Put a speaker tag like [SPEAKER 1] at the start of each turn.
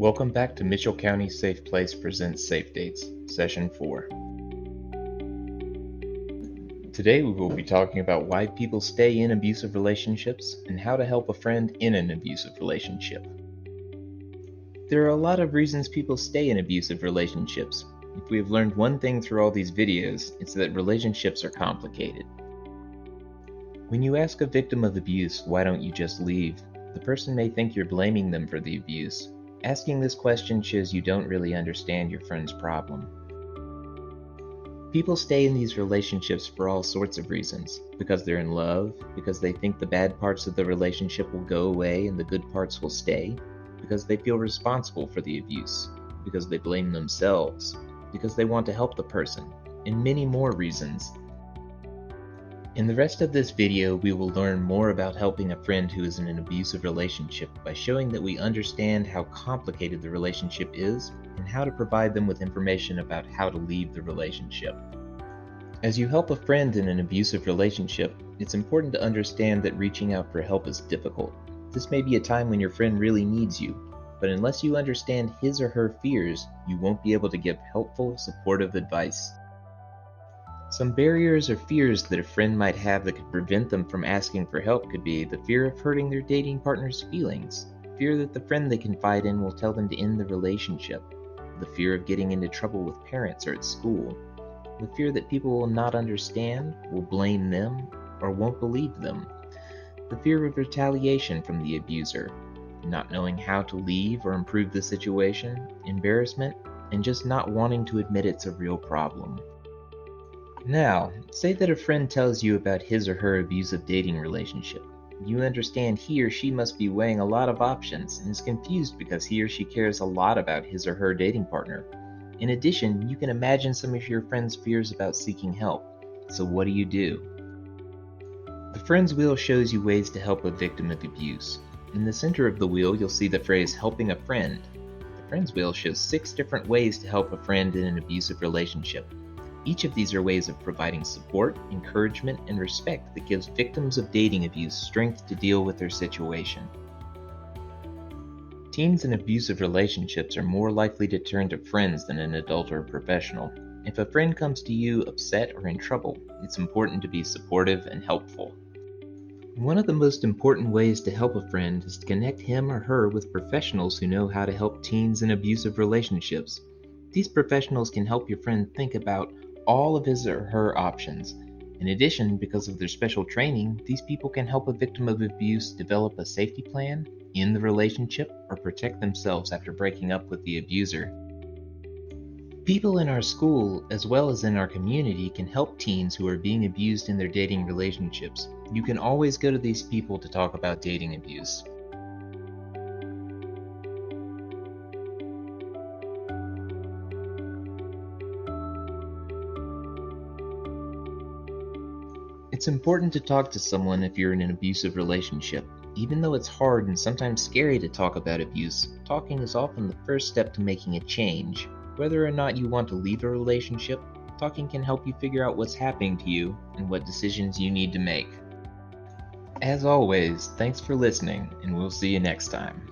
[SPEAKER 1] Welcome back to Mitchell County Safe Place presents Safe Dates, Session 4. Today we will be talking about why people stay in abusive relationships and how to help a friend in an abusive relationship. There are a lot of reasons people stay in abusive relationships. If we have learned one thing through all these videos, it's that relationships are complicated. When you ask a victim of abuse, why don't you just leave? The person may think you're blaming them for the abuse. Asking this question shows you don't really understand your friend's problem. People stay in these relationships for all sorts of reasons. Because they're in love, because they think the bad parts of the relationship will go away and the good parts will stay, because they feel responsible for the abuse, because they blame themselves, because they want to help the person, and many more reasons. In the rest of this video, we will learn more about helping a friend who is in an abusive relationship by showing that we understand how complicated the relationship is and how to provide them with information about how to leave the relationship. As you help a friend in an abusive relationship, it's important to understand that reaching out for help is difficult. This may be a time when your friend really needs you, but unless you understand his or her fears, you won't be able to give helpful, supportive advice. Some barriers or fears that a friend might have that could prevent them from asking for help could be the fear of hurting their dating partner's feelings, fear that the friend they confide in will tell them to end the relationship, the fear of getting into trouble with parents or at school, the fear that people will not understand, will blame them, or won't believe them, the fear of retaliation from the abuser, not knowing how to leave or improve the situation, embarrassment, and just not wanting to admit it's a real problem. Now, say that a friend tells you about his or her abusive dating relationship. You understand he or she must be weighing a lot of options and is confused because he or she cares a lot about his or her dating partner. In addition, you can imagine some of your friend's fears about seeking help. So what do? The friend's wheel shows you ways to help a victim of abuse. In the center of the wheel, you'll see the phrase helping a friend. The friend's wheel shows 6 different ways to help a friend in an abusive relationship. Each of these are ways of providing support, encouragement, and respect that gives victims of dating abuse strength to deal with their situation. Teens in abusive relationships are more likely to turn to friends than an adult or a professional. If a friend comes to you upset or in trouble, it's important to be supportive and helpful. One of the most important ways to help a friend is to connect him or her with professionals who know how to help teens in abusive relationships. These professionals can help your friend think about all of his or her options. In addition, because of their special training, these people can help a victim of abuse develop a safety plan, end the relationship, or protect themselves after breaking up with the abuser. People in our school, as well as in our community, can help teens who are being abused in their dating relationships. You can always go to these people to talk about dating abuse. It's important to talk to someone if you're in an abusive relationship. Even though it's hard and sometimes scary to talk about abuse, talking is often the first step to making a change. Whether or not you want to leave a relationship, talking can help you figure out what's happening to you and what decisions you need to make. As always, thanks for listening, and we'll see you next time.